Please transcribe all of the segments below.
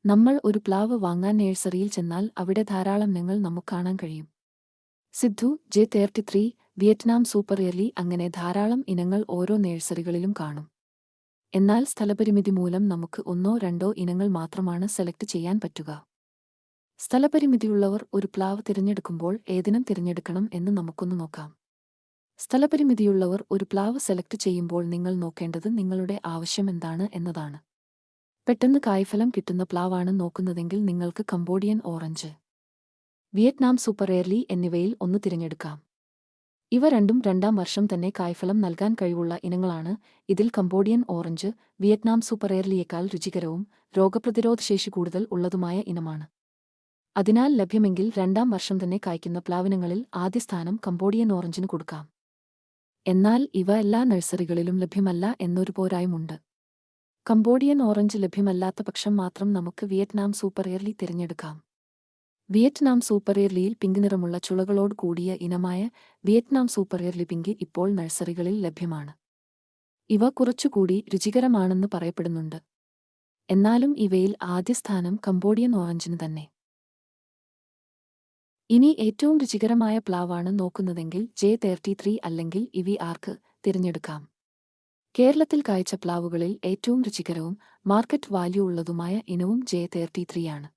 നമ്മൾ ഒരു പ്ലാവ് വാങ്ങാൻ നഴ്സറിയിൽ ചെന്നാൽ അവിടെ ധാരാളം ഇനങ്ങൾ നമുക്ക് കാണാൻ കഴിയും. Sidhu, J33, Vietnam super early അങ്ങനെ ധാരാളം ഇനങ്ങൾ ഓരോ നഴ്സറികളിലും കാണും. എന്നാൽ സ്ഥലപരിമിതി മൂലം നമുക്ക് ഒന്നോ രണ്ടോ ഇനങ്ങൾ മാത്രമാണ് സെലക്ട് ചെയ്യാൻ പറ്റുക. സ്ഥലപരിമിതിയുള്ളവർ ഒരു പ്ലാവ് തിരഞ്ഞെടുക്കുമ്പോൾ ഏതിനം തിരഞ്ഞെടുക്കണം എന്ന് നമുക്കൊന്ന് നോക്കാം. സ്ഥലപരിമിതിയുള്ളവർ ഒരു പ്ലാവ് സെലക്ട് ചെയ്യുമ്പോൾ നിങ്ങൾ നോക്കേണ്ടത് നിങ്ങളുടെ ആവശ്യം എന്താണ് എന്നതാണ്. പെട്ടെന്ന് കായ്ഫലം കിട്ടുന്ന പ്ലാവാണ് നോക്കുന്നതെങ്കിൽ നിങ്ങൾക്ക് Cambodian orange, Vietnam super early എന്നിവയിൽ ഒന്ന് തിരഞ്ഞെടുക്കാം. ഇവ രണ്ടും രണ്ടാം വർഷം തന്നെ കായ്ഫലം നൽകാൻ കഴിവുള്ള ഇനങ്ങളാണ്. ഇതിൽ കംബോഡിയൻ ഓറഞ്ച് വിയറ്റ്നാം സൂപ്പർ എർലിയേക്കാൾ രുചികരവും രോഗപ്രതിരോധശേഷി കൂടുതൽ ഉള്ളതുമായ ഇനമാണ്. അതിനാൽ ലഭ്യമെങ്കിൽ രണ്ടാം വർഷം തന്നെ കായ്ക്കുന്ന പ്ലാവിനങ്ങളിൽ ആദ്യ സ്ഥാനം കംബോഡിയൻ ഓറഞ്ചിന് കൊടുക്കാം. എന്നാൽ ഇവ എല്ലാ നഴ്സറികളിലും ലഭ്യമല്ല എന്നൊരു പോരായ്മയുണ്ട്. കംബോഡിയൻ ഓറഞ്ച് ലഭ്യമല്ലാത്ത പക്ഷം മാത്രം നമുക്ക് വിയറ്റ്നാം സൂപ്പർ എർലി തിരഞ്ഞെടുക്കാം. വിയറ്റ്നാം സൂപ്പർ എർലിയിൽ പിങ്ക് നിറമുള്ള ചുളകളോട് കൂടിയ ഇനമായ വിയറ്റ്നാം സൂപ്പർ എർലി പിങ്ക് ഇപ്പോൾ നഴ്സറികളിൽ ലഭ്യമാണ്. ഇവ കുറച്ചുകൂടി രുചികരമാണെന്ന് പറയപ്പെടുന്നുണ്ട്. എന്നാലും ഇവയിൽ ആദ്യ സ്ഥാനം കംബോഡിയൻ ഓറഞ്ചിന് തന്നെ. ഇനി ഏറ്റവും രുചികരമായ പ്ലാവാണ് നോക്കുന്നതെങ്കിൽ J33 അല്ലെങ്കിൽ ഇവിആർക്ക് തിരഞ്ഞെടുക്കാം. കേരളത്തിൽ കായ്ച്ച പ്ലാവുകളിൽ ഏറ്റവും രുചികരവും മാർക്കറ്റ് വാല്യൂ ഉള്ളതുമായ ഇനവും J33 ആണ്.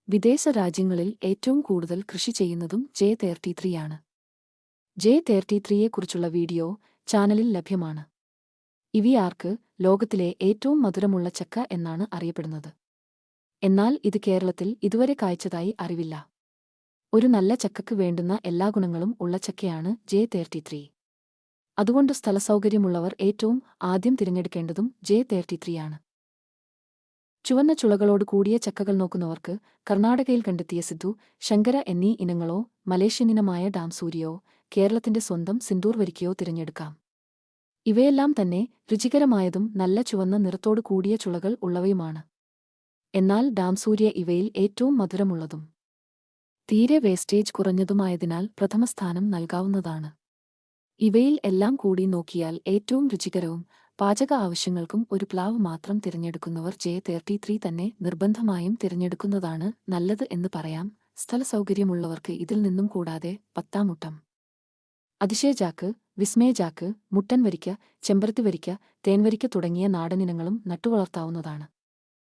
വിദേശ രാജ്യങ്ങളിൽ ഏറ്റവും കൂടുതൽ കൃഷി ചെയ്യുന്നതും J33 ആണ്. J33യെക്കുറിച്ചുള്ള വീഡിയോ ചാനലിൽ ലഭ്യമാണ്. ഇവിആർക്ക് ലോകത്തിലെ ഏറ്റവും മധുരമുള്ള ചക്ക എന്നാണ് അറിയപ്പെടുന്നത്. എന്നാൽ ഇത് കേരളത്തിൽ ഇതുവരെ കായ്ച്ചതായി അറിവില്ല. ഒരു നല്ല ചക്കക്ക് വേണ്ടുന്ന എല്ലാ ഗുണങ്ങളും ഉള്ള ചക്കയാണ് J33. അതുകൊണ്ട് സ്ഥലസൗകര്യമുള്ളവർ ഏറ്റവും ആദ്യം തിരഞ്ഞെടുക്കേണ്ടതും J33 ആണ്. ചുവന്ന ചുളകളോട് കൂടിയ ചക്കകൾ നോക്കുന്നവർക്ക് കർണാടകയിൽ കണ്ടെത്തിയ സിദ്ധു, ശങ്കര എന്നീ ഇനങ്ങളോ മലേഷ്യൻ ഇനമായ ഡാംസൂരിയോ കേരളത്തിന്റെ സ്വന്തം സിന്ദൂർ വരിക്കയോ തിരഞ്ഞെടുക്കാം. ഇവയെല്ലാം തന്നെ രുചികരമായതും നല്ല ചുവന്ന നിറത്തോടു കൂടിയ ചുളകൾ ഉള്ളവയുമാണ്. എന്നാൽ ഡാംസൂര്യ ഇവയിൽ ഏറ്റവും മധുരമുള്ളതും തീരെ വേസ്റ്റേജ് കുറഞ്ഞതുമായതിനാൽ പ്രഥമസ്ഥാനം നൽകാവുന്നതാണ്. ഇവയിൽ എല്ലാം കൂടി നോക്കിയാൽ ഏറ്റവും രുചികരവും പാചക ആവശ്യങ്ങൾക്കും ഒരു പ്ലാവ് മാത്രം തിരഞ്ഞെടുക്കുന്നവർ J33 തന്നെ നിർബന്ധമായും തിരഞ്ഞെടുക്കുന്നതാണ് നല്ലത് എന്ന് പറയാം. സ്ഥലസൗകര്യമുള്ളവർക്ക് ഇതിൽ നിന്നും കൂടാതെ പത്താമുട്ടം, അതിശയജാക്ക്, വിസ്മയജാക്ക്, മുട്ടൻ വരിക്ക, ചെമ്പരത്തി വരിക്ക, തേൻവരിക്ക തുടങ്ങിയ നാടനിനങ്ങളും നട്ടുവളർത്താവുന്നതാണ്.